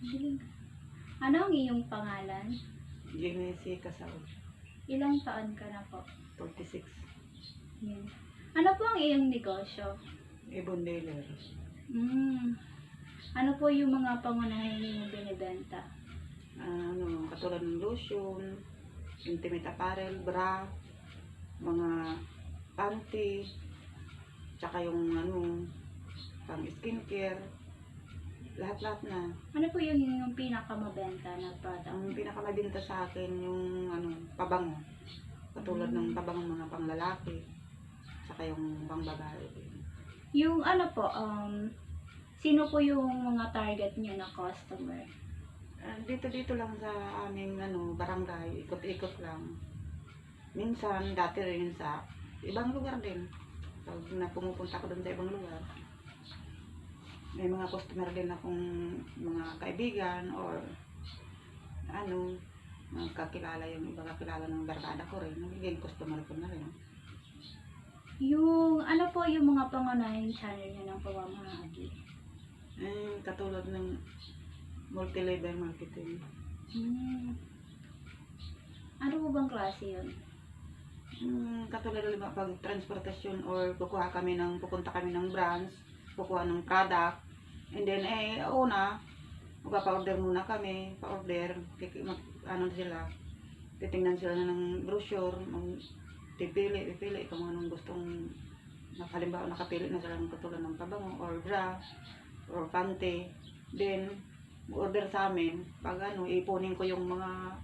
Galing. Ano ang iyong pangalan? Ginesi Kasao, Ilang taon ka na po? 46. Yan. Ano po ang iyong negosyo? Ibon dealer. Ano po yung mga pangunahin niyong binibenta? Katulad ng lotion, intimate apparel, bra, mga panty, tsaka yung pang skincare, lahat-lahat na. Ano po yung pinakamabenta na product? Ang pinakamabinta sa akin yung pabango. Katulad ng pabango mga panglalaki, tsaka yung pangbabae. Yung ano po, sino po yung mga target niyo na customer? Dito lang sa aming barangay, ikot-ikot lang. Minsan, dati rin sa ibang lugar din. Pag pumupunta ko doon sa ibang lugar, may mga customer din akong mga kaibigan or mga kakilala, yung iba kakilala ng barkada ko rin, nagiging customer ko na rin. Yung ano po yung mga pangunahing channel niyo ng pamamahagi? Katulad ng multi-level marketing. Ano po bang klase yun? Katulad ng pag transportasyon or pupunta kami ng branch, kukuha ng product, and then magpapa-order muna kami, pa-order, titingnan sila ng brochure, pipili kung anong gustong, halimbawa nakapili na sila ng katulad ng pabango or bra or panty, then order sa amin. Pag ipunin ko yung mga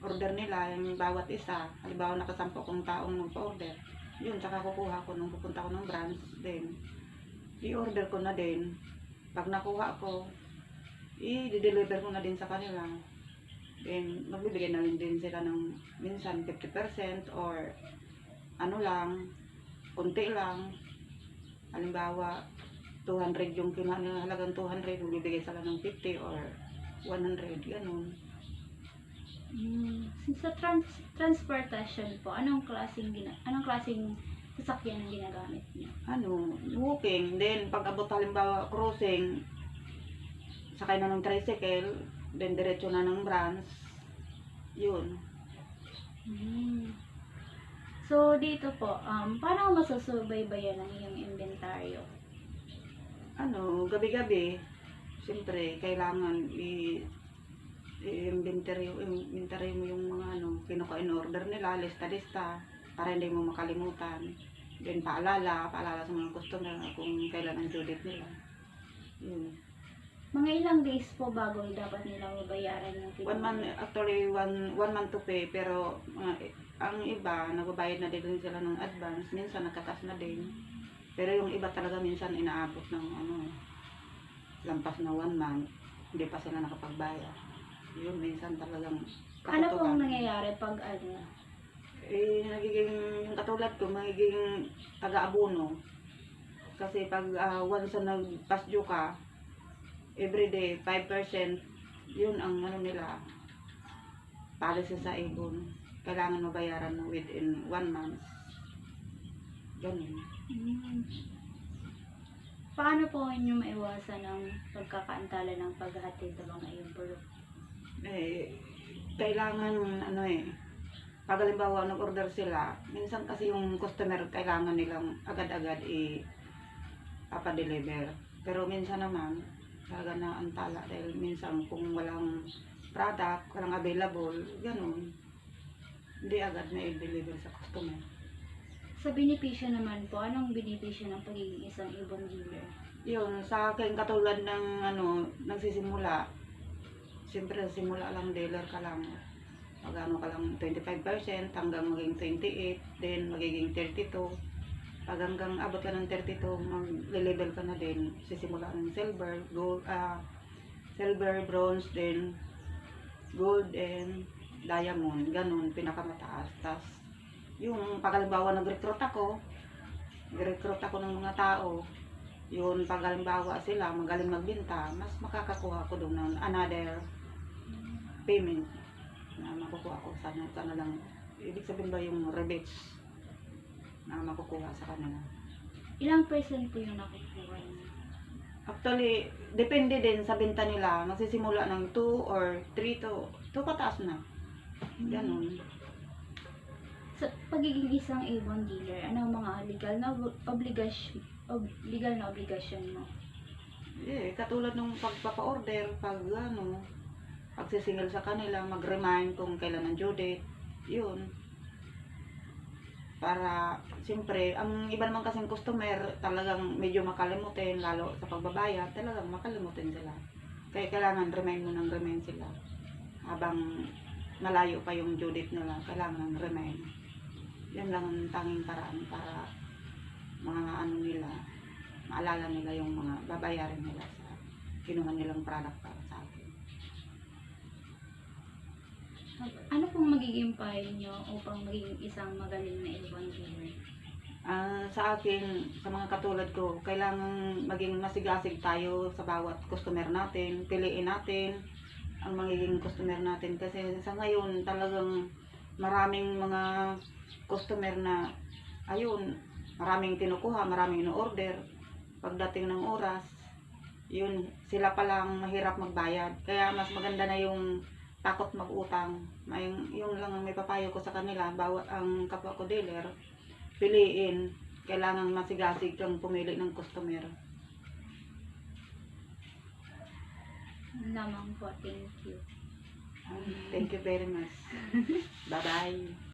order nila, yung bawat isa, halimbawa nakasampo kong taong magpa-order, yun, saka kukuha ko nung pupunta ko ng branch, then i-order ko na din. Pag nakuha ko, i-deliver ko na din sa kanila. Then magbibigay na din sila ng minsan 50% or kunti lang. Halimbawa 200 yung halagang 200, magbibigay sila ng 50 or 100, ganun. Sa transportation po, anong klaseng sasakyan ang ginagamit niyo? Walking. Then pag abot halimbawa crossing, sakay na ng tricycle, then diretso na ng branch. Yun. So dito po, paano masusubaybayan ang iyong inventaryo? Gabi-gabi, siyempre kailangan i-inventory mo yung mga in-order nila, lista para hindi mo makalimutan. Then paalala sa mga customer kung kailan ang due date nila. Yun. Mga ilang days po bago dapat nilang mabayaran yung Actually, one month to pay, pero ang iba, nagbabayad na din sila ng advance, minsan nagkakas na din. Pero yung iba talaga minsan inaabot ng lampas na 1 month, hindi pa sila nakapagbayad. Yun, minsan talagang ano pong nangyayari pag nagiging, yung katulad ko, magiging taga-abono. Kasi pag once na nagpasdyo ka, everyday 5%, yun ang nila, policy sa ibon. Kailangan mabayaran mo within 1 month. Ganun. Paano po inyo maiwasan ang pagkakaantala ng paghahatid ng mga iyong produkto? Kailangan pag halimbawa nag-order sila, minsan kasi yung customer kailangan nilang agad-agad papadeliver. Pero minsan naman talaga na antala dahil minsan kung walang product, walang available, ganun, hindi agad na i-deliver sa customer. Sa benepisyo naman po, anong benepisyo ng pagiging isang ibon dealer? Yun, sa akin katulad ng nagsisimula, siyempre simula lang dealer ka lang, pag ka lang 25% hanggang maging 28, then magiging 32. Pag hanggang abot ka ng 32, mag-level ka na din, sisimula ng silver, gold, silver, bronze, then gold and diamond, ganun, pinakamataas. Tas yung pag halimbawa nag-recruit ako ng mga tao, yun, pag halimbawa sila magaling magbenta, mas makakakuha ko doon ng another payment na makukuha ko sana lang. Ibig sabihin ba yung rebates na makukuha sa kanila? Ilang percent po yung nakukuha niyo? Actually, depende din sa benta nila. Magsisimula ng 2 or 3 to 2 pataas na. Ganun. Sa pagiging isang A1 dealer, ano ang mga legal na obligasyon mo? Katulad nung pagpapa-order, pagsisingil sa kanila, mag-remind kung kailan ang due date. Yun. Para, siyempre, ang iba naman kasing customer, talagang medyo makalimutin, lalo sa pagbabayad, talagang makalimutin sila. Kaya kailangan remind sila. Habang malayo pa yung due date nila, kailangan remind. Yan lang ang tanging paraan para nila, maalala nila yung mga babayarin nila sa kinuha nilang product para sa akin. Ano pong magiging payo nyo upang maging isang magaling na A1 dealer? Sa akin, sa mga katulad ko, kailangan maging masigasig tayo sa bawat customer natin. Piliin natin ang magiging customer natin. Kasi sa ngayon, talagang maraming mga customer na, maraming kinukuha, maraming ino-order. Pagdating ng oras, yun, sila palang mahirap magbayad. Kaya mas maganda na yung takot mag-utang. Yung lang ang may papayo ko sa kanila, bawat ang kapwa ko dealer, piliin, kailangan masigasig kang pumili ng customer. Lamang po, thank you. Thank you very much. Bye-bye.